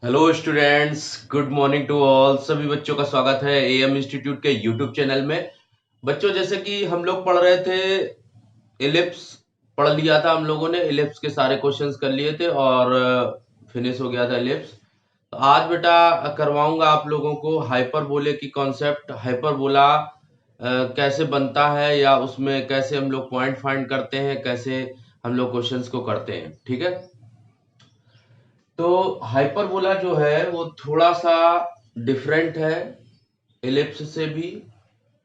Hello students, good morning to all. सभी बच्चों का स्वागत है एएम इंस्टीट्यूट के यूट्यूब चैनल में। बच्चों, जैसे कि हम लोग पढ़ रहे थे इलिप्स, पढ़ लिया था हम लोगों ने। इलिप्स के सारे क्वेश्चंस कर लिए थे और फिनिश हो गया था इलिप्स। तो आज बेटा करवाऊंगा आप लोगों को हाइपरबोले की कॉन्सेप्ट। हाइपरबोला कैसे बनता है या उसमें कैसे हम लोग पॉइंट फाइंड करते हैं, कैसे हम लोग क्वेश्चंस को करते हैं, ठीक है। तो हाइपरबोला जो है वो थोड़ा सा डिफरेंट है इलिप्स से भी,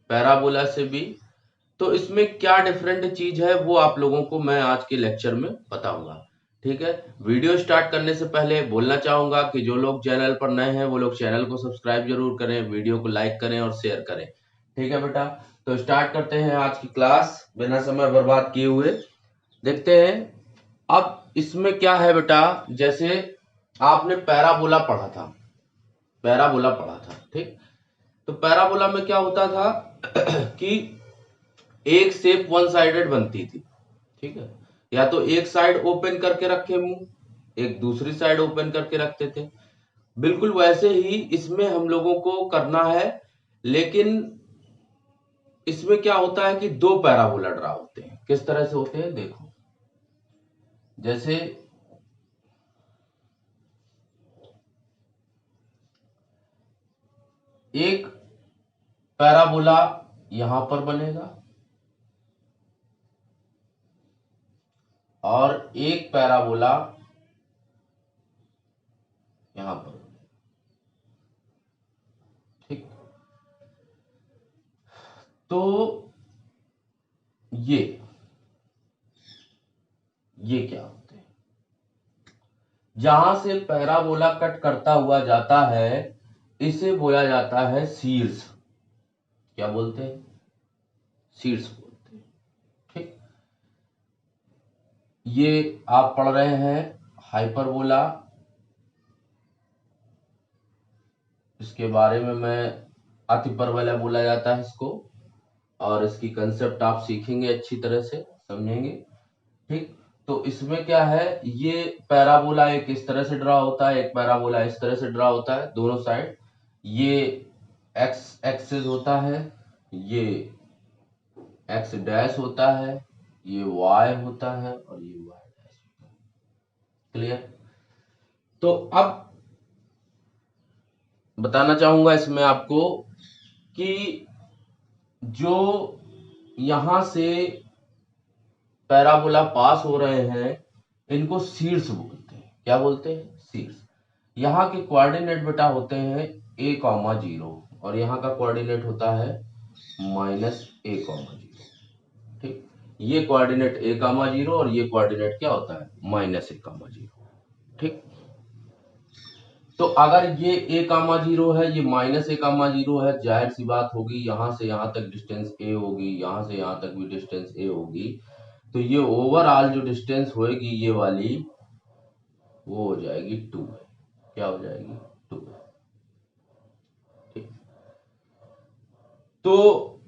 पैराबोला से भी। तो इसमें क्या डिफरेंट चीज है वो आप लोगों को मैं आज के लेक्चर में बताऊंगा, ठीक है। वीडियो स्टार्ट करने से पहले बोलना चाहूंगा कि जो लोग चैनल पर नए हैं वो लोग चैनल को सब्सक्राइब जरूर करें, वीडियो को लाइक करें और शेयर करें, ठीक है बेटा। तो स्टार्ट करते हैं आज की क्लास बिना समय बर्बाद किए हुए। देखते हैं अब इसमें क्या है बेटा। जैसे आपने पैराबोला पढ़ा था, पैराबोला पढ़ा था, ठीक। तो पैराबोला में क्या होता था कि एक शेप वन साइडेड बनती थी, ठीक है। या तो एक साइड ओपन करके रखे मुंह, एक दूसरी साइड ओपन करके रखते थे। बिल्कुल वैसे ही इसमें हम लोगों को करना है, लेकिन इसमें क्या होता है कि दो पैराबोला ड्रा होते हैं। किस तरह से होते हैं देखो। जैसे एक पैराबोला यहां पर बनेगा और एक पैराबोला यहां पर, ठीक। तो ये ये क्या होते हैं, जहां से पैराबोला कट करता हुआ जाता है इसे बोला जाता है शीर्ष। क्या बोलते हैं? शीर्ष बोलते हैं, ठीक। ये आप पढ़ रहे हैं हाइपरबोला, इसके बारे में मैं अतिपरवलय बोला जाता है इसको। और इसकी कंसेप्ट आप सीखेंगे, अच्छी तरह से समझेंगे, ठीक। तो इसमें क्या है, ये पैराबोला एक इस तरह से ड्रा होता है, एक पैराबोला इस तरह से ड्रा होता है दोनों साइड। ये एक्स एक्सिस होता है, ये एक्स डैश होता है, ये वाई होता है और ये वाई डैश होता है। क्लियर? तो अब बताना चाहूंगा इसमें आपको कि जो यहां से पैराबोला पास हो रहे हैं इनको शीर्ष बोलते हैं। क्या बोलते हैं? शीर्ष। यहाँ के कोऑर्डिनेट बेटा होते हैं a कॉमा जीरो, और यहाँ का कोऑर्डिनेट होता है माइनस a कॉमा जीरो, ठीक। ये कोऑर्डिनेट a कॉमा जीरो और ये कोऑर्डिनेट क्या होता है माइनस a कॉमा जीरो, ठीक। तो अगर ये a कामा जीरो है, ये माइनस a कामा जीरो है, जाहिर सी बात होगी यहां से यहां तक डिस्टेंस a होगी, यहां से यहां तक भी डिस्टेंस a होगी। तो ये ओवरऑल जो डिस्टेंस होगी ये वाली, वो हो जाएगी 2। क्या हो जाएगी? 2, ठीक। तो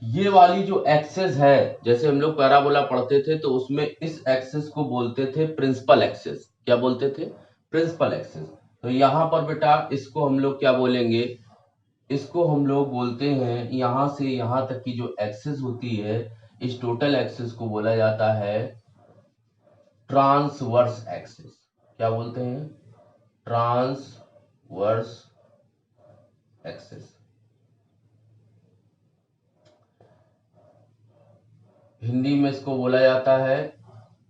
ये वाली जो एक्सेस है, जैसे हम लोग पैराबोला पढ़ते थे तो उसमें इस एक्सेस को बोलते थे प्रिंसिपल एक्सेस। क्या बोलते थे? Principal axis. तो यहां पर बेटा इसको हम लोग क्या बोलेंगे? इसको हम लोग बोलते हैं, यहां से यहां तक की जो एक्सेस होती है इस टोटल एक्सेस को बोला जाता है ट्रांसवर्स एक्सेस। क्या बोलते हैं? Transverse access. हिंदी में इसको बोला जाता है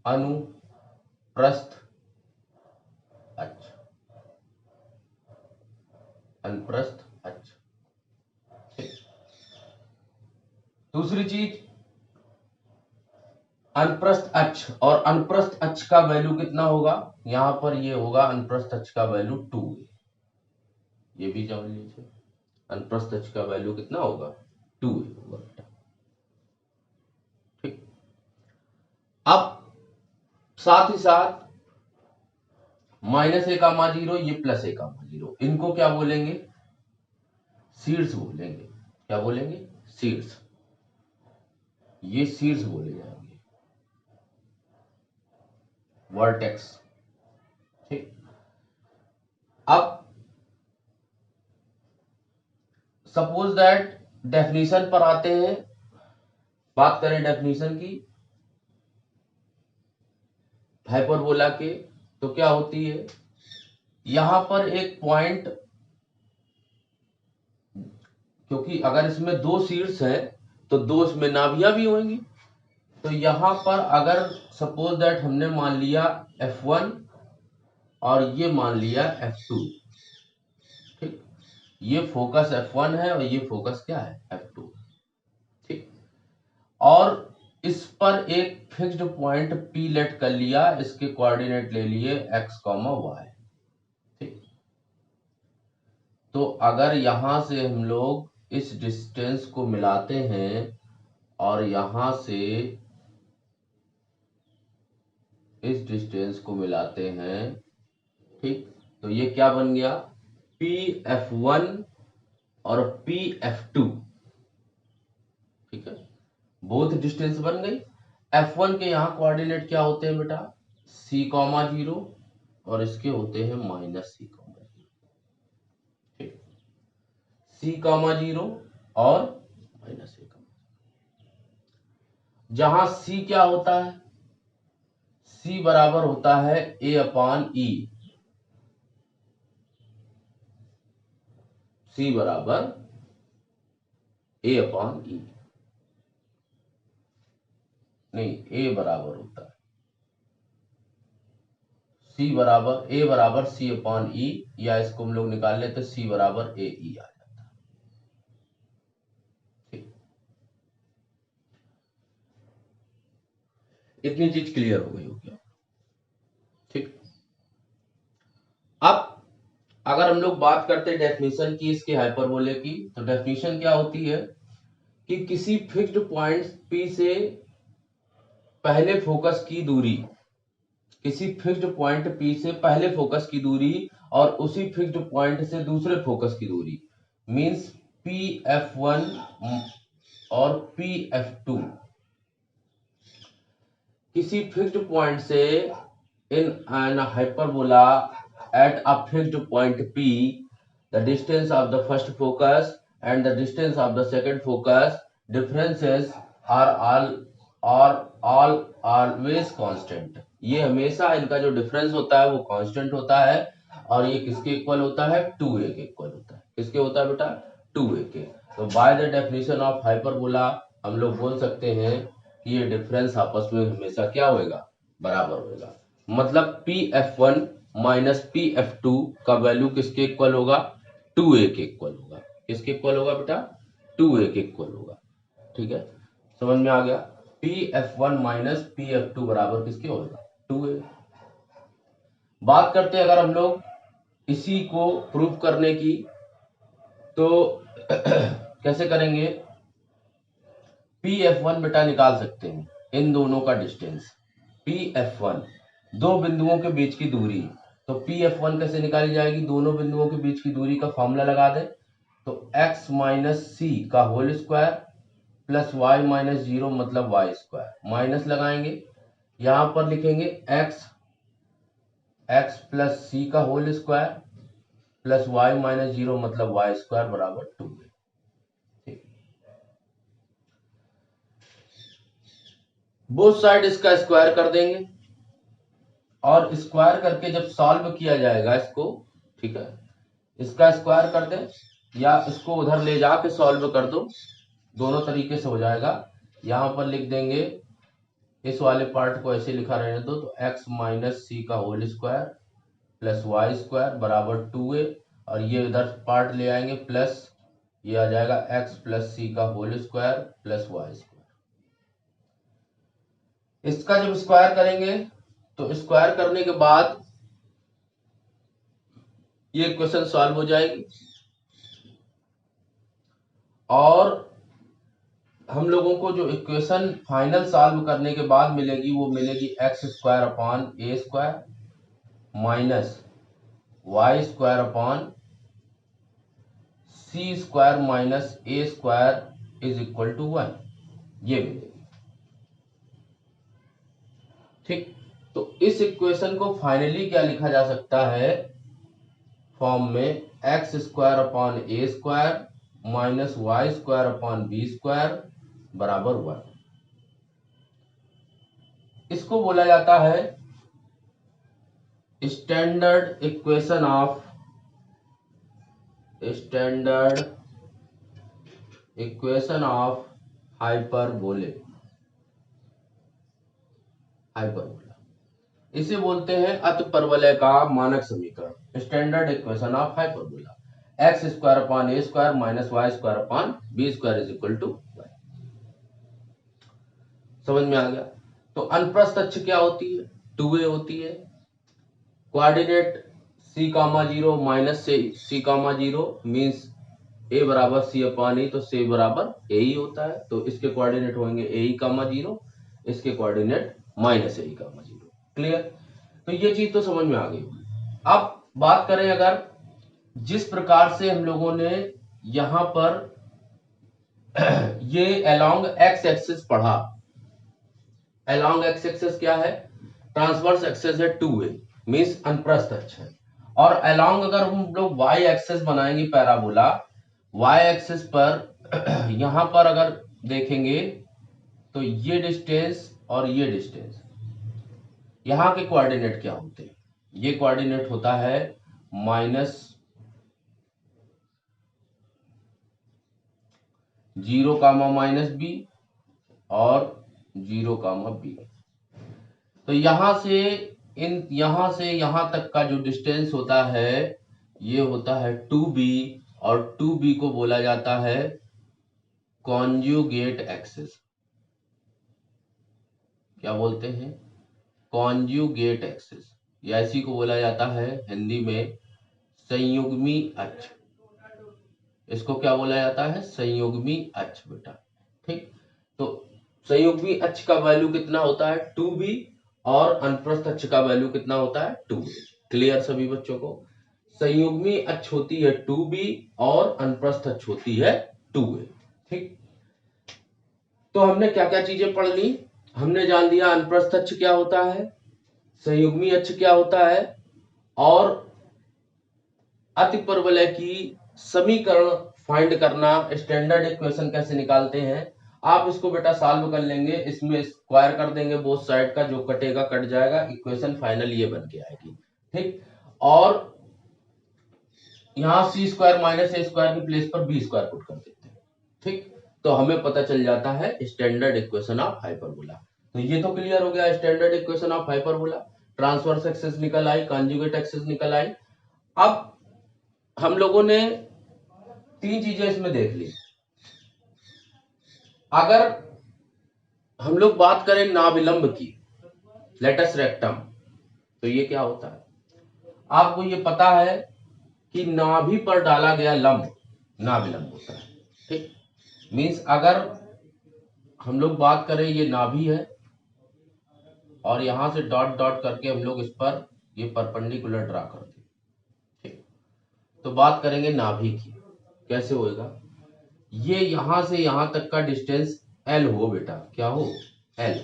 अनुप्रस्थ अक्ष। अनुप्रस्थ अक्ष। दूसरी चीज, अनुप्रस्थ अक्ष। और अनुप्रस्थ अक्ष का वैल्यू कितना होगा? यहां पर ये होगा अनुप्रस्थ अक्ष का वैल्यू 2। ये भी जान लीजिए, अनुप्रस्थ अक्ष का वैल्यू कितना होगा? 2 होगा, ठीक। अब साथ ही साथ माइनस a कामा जीरो, ये प्लस a कामा जीरो, इनको क्या बोलेंगे? शीर्ष बोलेंगे। क्या बोलेंगे? शीर्ष। ये शीर्ष बोले जाएंगे, वर्टेक्स, ठीक। अब सपोज दैट डेफिनेशन पर आते हैं, बात करें डेफिनेशन की हाइपरबोला के, तो क्या होती है, यहां पर एक पॉइंट, क्योंकि अगर इसमें दो शीट्स हैं तो दो इसमें नाभियां भी होंगी, तो यहां पर अगर सपोज दैट हमने मान लिया F1 और ये मान लिया F2, ठीक, ये फोकस F1 है और ये फोकस क्या है, F2, ठीक, और इस पर एक फिक्स्ड पॉइंट P लेट कर लिया, इसके कोऑर्डिनेट ले लिए x, y, ठीक। तो अगर यहां से हम लोग इस डिस्टेंस को मिलाते हैं और यहां से इस डिस्टेंस को मिलाते हैं, ठीक, तो ये क्या बन गया, PF1 और PF2, ठीक है, बोथ डिस्टेंस बन गई। F1 के यहाँ कोऑर्डिनेट क्या होते हैं बेटा, C,0 और इसके होते हैं -C,0, ठीक, C,0 और -C,0। जहां C क्या होता है, C बराबर होता है A/E, C बराबर A/E, नहीं, A बराबर होता है A बराबर C/E, या इसको हम लोग निकाल लेते तो C बराबर AE आ जाता है, ठीक, इतनी चीज क्लियर हो गई होगी, ठीक। अब अगर हम लोग बात करते हैं डेफिनेशन की इसके हाइपरबोले की, तो डेफिनेशन क्या होती है कि किसी फिक्स्ड पॉइंट P से पहले फोकस की दूरी, किसी फिक्स्ड पॉइंट P से पहले फोकस की दूरी और उसी फिक्स्ड पॉइंट से दूसरे फोकस की दूरी, मींस PF1 और PF2, किसी फिक्स्ड पॉइंट से in an hyperbola at a fixed point P, the distance of the first focus and the distance of the second focus differences are all always constant। ये हमेशा इनका जो difference होता है वो कांस्टेंट होता है, और ये किसके इक्वल होता है, 2a के इक्वल होता है। किसके होता है बेटा, 2a के। तो by the definition of hyperbola हम लोग बोल सकते हैं कि ये डिफरेंस आपस में हमेशा क्या होगा, बराबर होगा। मतलब PF1 माइनस PF2 का वैल्यू किसके इक्वल होगा, 2a के इक्वल होगा। किसके इक्वल होगा बेटा, 2a के इक्वल होगा, ठीक है, समझ में आ गया। PF1 माइनस PF2 बराबर किसके होगा, 2a। बात करते हैं अगर हम लोग इसी को प्रूव करने की, तो कैसे करेंगे, PF1 बेटा निकाल सकते हैं इन दोनों का डिस्टेंस, PF1 दो बिंदुओं के बीच की दूरी, तो PF1 कैसे निकाली जाएगी, दोनों बिंदुओं के बीच की दूरी का फॉर्मूला लगा दे, तो x माइनस सी का whole square plus y minus 0 मतलब y स्क्वायर, माइनस लगाएंगे, यहां पर लिखेंगे x प्लस सी का whole square plus y minus 0 मतलब y स्क्वायर बराबर 2। बोथ साइड इसका स्क्वायर कर देंगे, और स्क्वायर करके जब सॉल्व किया जाएगा इसको, ठीक है, इसका स्क्वायर कर दें या इसको उधर ले जाके सॉल्व कर दो, दोनों तरीके से हो जाएगा। यहां पर लिख देंगे, इस वाले पार्ट को ऐसे लिखा रहने दो, तो x माइनस सी का whole square plus Y square बराबर 2a, और ये इधर पार्ट ले आएंगे प्लस, ये आ जाएगा x प्लस सी का whole square plus Y square. इसका जब स्क्वायर करेंगे तो स्क्वायर करने के बाद ये इक्वेशन सॉल्व हो जाएगी, और हम लोगों को जो इक्वेशन फाइनल सॉल्व करने के बाद मिलेगी वो मिलेगी X square upon A square minus Y square upon C square minus A square is equal to 1, ये मिलेगी, ठीक। तो इस इक्वेशन को फाइनली क्या लिखा जा सकता है, फॉर्म में X square upon A square minus Y square upon B square बराबर 1। इसको बोला जाता है स्टैंडर्ड इक्वेशन ऑफ हाइपरबोले। इसे बोलते हैं अतिपरवलय का मानक समीकरण, standard equation of hyperbola. X square upon A square minus Y square upon B square is equal to Y. समझ में आ गया? तो अनुप्रस्थ अक्ष क्या होती है? 2a होती है। Coordinate c comma 0 minus c comma 0 means a बराबर c अपॉन e, तो c बराबर a ही होता है। तो इसके कोऑर्डिनेट होंगे a ई कामा 0, इसके coordinate minus a E comma 0। Clear? तो ये चीज तो समझ में आ गई। अब बात करें अगर जिस प्रकार से हम लोगों ने यहां पर ये अलोंग एक्स एक्सिस पढ़ा, अलोंग एक्स एक्सिस क्या है? ट्रांसवर्स एक्सिस है 2a मींस अनुप्रस्थ अक्ष है। और अलोंग अगर हम लोग वाई एक्सिस बनाएंगे पैराबोला, वाई एक्सिस पर यहां पर अगर देखेंगे तो ये डिस्टेंस और ये डिस्टेंस, यहां के कोऑर्डिनेट क्या होते हैं? ये कोऑर्डिनेट होता है माइनस 0 कामा माइनस बी और 0 कामा बी। तो यहां से यहां तक का जो डिस्टेंस होता है ये होता है 2b, और 2b को बोला जाता है कॉन्जुगेट एक्सिस। क्या बोलते हैं? कॉन्जुगेट एक्सिस, या इसी को बोला जाता है हिंदी में संयुग्मी अक्ष। इसको क्या बोला जाता है? संयुग्मी अक्ष बेटा। ठीक, तो संयुग्मी अक्ष का वैल्यू कितना होता है? 2b, और अनुप्रस्थ अक्ष का वैल्यू कितना होता है? 2a। क्लियर सभी बच्चों को? संयुग्मी अक्ष होती है 2b और अनुप्रस्थ अक्ष होती है 2a। ठीक, तो हमने क्या क्या चीजें पढ़ ली? हमने जान लिया अनुप्रस्थ अक्ष क्या होता है, संयुग्मी अक्ष क्या होता है, और अतिपरवलय की समीकरण फाइंड करना, स्टैंडर्ड इक्वेशन कैसे निकालते हैं। आप इसको बेटा सॉल्व कर लेंगे, इसमें स्क्वायर कर देंगे बोथ साइड का, जो कटेगा कट जाएगा, इक्वेशन फाइनल ये बन के आएगी। ठीक, और यहां सी स्क्वायर माइनस ए स्क्वायर की प्लेस पर बी स्क्वायर पुट कर देते हैं। ठीक, तो हमें पता चल जाता है स्टैंडर्ड इक्वेशन ऑफ हाइपरबोला। तो ये तो क्लियर हो गया standard equation of hyperbola. Transverse axis निकल आई, कॉन्जुगेट एक्सिस निकल आई। अब हम लोगों ने 3 चीजें इसमें देख ली। अगर हम लोग बात करें नाभिलंब की, लेटस रेक्टम, तो ये क्या होता है? आपको ये पता है कि नाभि पर डाला गया लंब नाभिलंब होता है। ठीक, मीन्स अगर हम लोग बात करें ये नाभि है और यहां से डॉट डॉट करके हम लोग इस पर ये परपेंडिकुलर ड्रा कर दें। ठीक, तो बात करेंगे नाभि की, कैसे होएगा? ये यहां से यहां तक का डिस्टेंस L हो बेटा, क्या हो? L।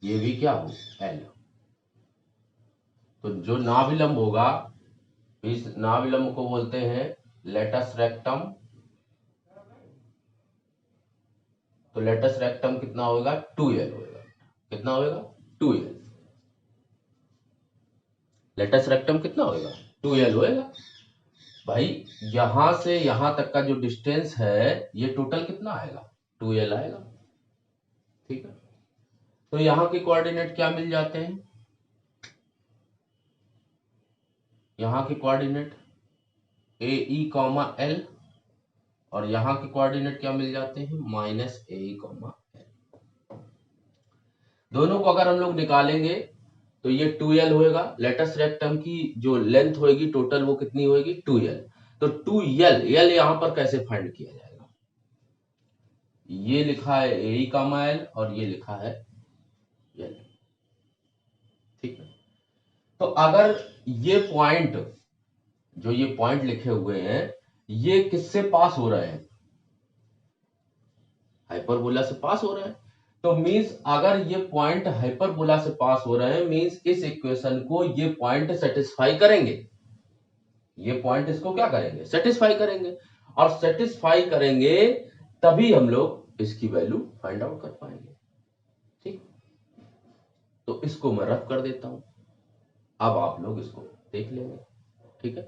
ये भी क्या हो? L। तो जो नाभिलंब होगा, इस नाभिलंब को बोलते हैं लेटस रेक्टम। तो लेटस रेक्टम कितना होगा? 2L होगा। कितना होगा? 2L। लेटस रेक्टम कितना होगा? 2L होगा। भाई यहां से यहां तक का जो डिस्टेंस है ये टोटल कितना आएगा? 2L आएगा। ठीक है, तो यहां के कोऑर्डिनेट क्या मिल जाते हैं? यहां के कोऑर्डिनेट ए ई कॉमा एल, और यहां के कोऑर्डिनेट क्या मिल जाते हैं? माइनस ए ई कॉमा एल। दोनों को अगर हम लोग निकालेंगे तो ये 2L होएगा। लेटस रेक्टम की जो लेंथ होएगी टोटल वो कितनी होएगी? 2L। तो 2L, L यहां पर कैसे फाइंड किया जाएगा? ये लिखा है ए ई कामा एल और ये लिखा है L। ठीक है, तो अगर ये पॉइंट, जो ये पॉइंट लिखे हुए हैं, ये किससे पास हो रहे हैं? हाइपरबोला से पास हो रहे हैं। तो मींस अगर ये पॉइंट हाइपरबोला से पास हो रहे हैं, मींस इस इक्वेशन को ये पॉइंट सेटिस्फाई करेंगे। ये पॉइंट इसको क्या करेंगे, सेटिस्फाई करेंगे, और सेटिस्फाई करेंगे तभी हम लोग इसकी वैल्यू फाइंड आउट कर पाएंगे। ठीक, तो इसको मैं रफ कर देता हूं, अब आप लोग इसको देख लेंगे। ठीक है,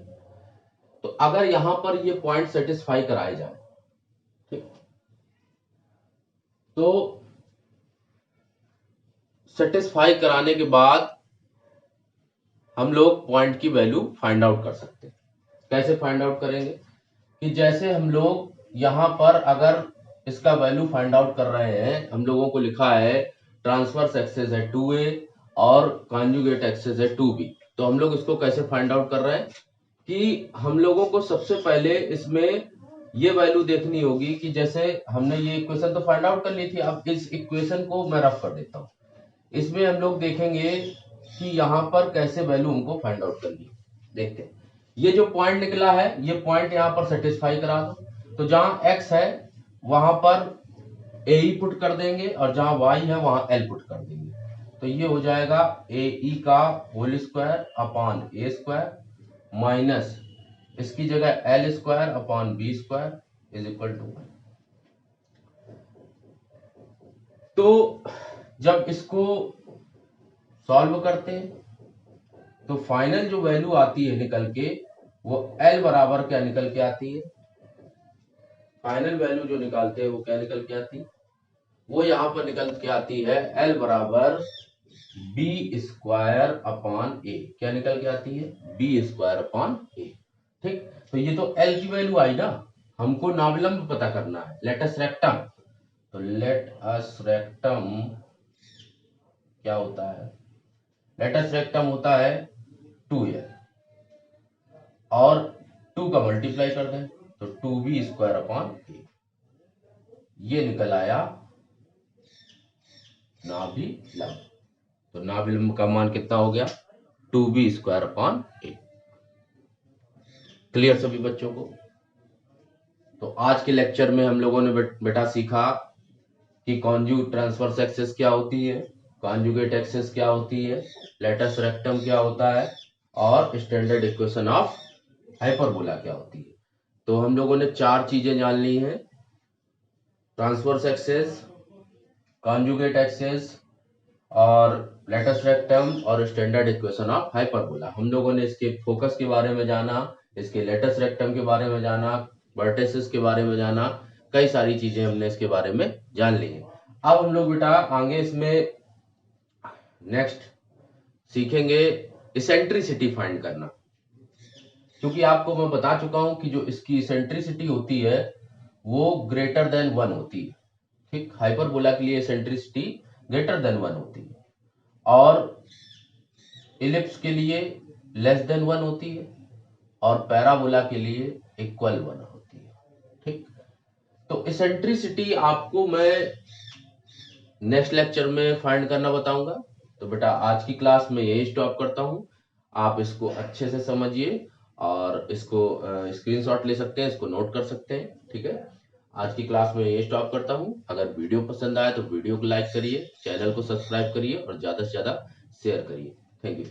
तो अगर यहां पर ये पॉइंट सेटिस्फाई कराए जाए, ठीक, तो सेटिस्फाई कराने के बाद हम लोग पॉइंट की वैल्यू फाइंड आउट कर सकते हैं। कैसे फाइंड आउट करेंगे कि जैसे हम लोग यहां पर अगर इसका वैल्यू फाइंड आउट कर रहे हैं, हम लोगों को लिखा है ट्रांसवर्स एक्सेस है 2a और कॉन्जुगेट एक्सेस है 2b, तो हम लोग इसको कैसे फाइंड आउट कर रहे हैं कि हम लोगों को सबसे पहले इसमें ये वैल्यू देखनी होगी कि जैसे हमने ये इक्वेशन तो फाइंड आउट कर ली थी, अब इस इक्वेशन को मैं रफ कर देता हूं। इसमें हम लोग देखेंगे कि यहाँ पर कैसे वैल्यू हमको फाइंड आउट करनी है। देखते हैं, ये जो पॉइंट निकला है, ये पॉइंट यहाँ पर सेटिस्फाई करा दो, तो जहां x है वहां पर a ई पुट कर देंगे और जहां y है वहां l पुट कर देंगे, तो ये हो जाएगा ए ई का whole square upon A square minus इसकी जगह L square upon B square is equal to 1। तो जब इसको सॉल्व करते हैं तो फाइनल जो वैल्यू आती है निकल के, वो L बराबर क्या निकल के आती है, फाइनल वैल्यू जो निकालते हैं वो क्या निकल के आती है, वो यहां पर निकल के आती है L बराबर बी स्क्वायर अपॉन ए। क्या निकल के आती है, बी स्क्वायर अपॉन ए। ठीक, तो ये तो L की वैल्यू आई ना, हमको नाविलंब पता करना है, लेट अस रेक्टम। तो लेट अस रेक्टम क्या होता है, लेट अस रेक्टम होता है 2l और 2 का मल्टीप्लाई कर दें तो 2b स्क्वायर अपॉन ए, ये निकल आया नाभिलंब। तो नाभिलंब का मान कितना हो गया, 2b स्क्वायर अपॉन ए। क्लियर सभी बच्चों को? तो आज के लेक्चर में हम लोगों ने बेटा सीखा कि कॉन्जुगेट ट्रांसवर्स एक्सेस क्या होती है, कॉन्जुगेट एक्सेस क्या होती है, लेटस रेक्टम क्या होता है, और स्टैंडर्ड इक्वेशन ऑफ हाइपरबोला क्या होती है। तो हम लोगों ने 4 चीजें जान ली हैं, ट्रांसवर्स एक्सेस, कॉन्जुगेट एक्सेस और लेटस रेक्टम और स्टैंडर्ड इक्वेशन ऑफ हाइपरबोला। हम लोगों ने इसके फोकस के बारे में जाना, इसके लेटस रेक्टम के बारे में जाना, वर्टिसेस के बारे में जाना, कई सारी चीजें हमने इसके बारे में जान ली हैं। अब हम लोग बेटा आगे इसमें नेक्स्ट सीखेंगे इसेंट्रिसिटी फाइंड करना, क्योंकि आपको मैं बता चुका हूं कि जो इसकी इसेंट्रिसिटी होती है वो ग्रेटर देन 1 होती है। ठीक, हाइपरबोला के लिए इसेंट्रिसिटी ग्रेटर देन 1 होती है और इलिप्स के लिए लेस देन 1 होती है और पैराबोला के लिए इक्वल 1 होती है। ठीक, तो इसेंट्रिसिटी आपको मैं नेक्स्ट लेक्चर में फाइंड करना बताऊंगा। तो बेटा आज की क्लास में यही स्टॉप करता हूं, आप इसको अच्छे से समझिए और इसको स्क्रीनशॉट ले सकते हैं, इसको नोट कर सकते हैं। ठीक है, आज की क्लास में यही स्टॉप करता हूं। अगर वीडियो पसंद आए तो वीडियो को लाइक करिए, चैनल को सब्सक्राइब करिए और ज्यादा से ज्यादा शेयर करिए। Thank you.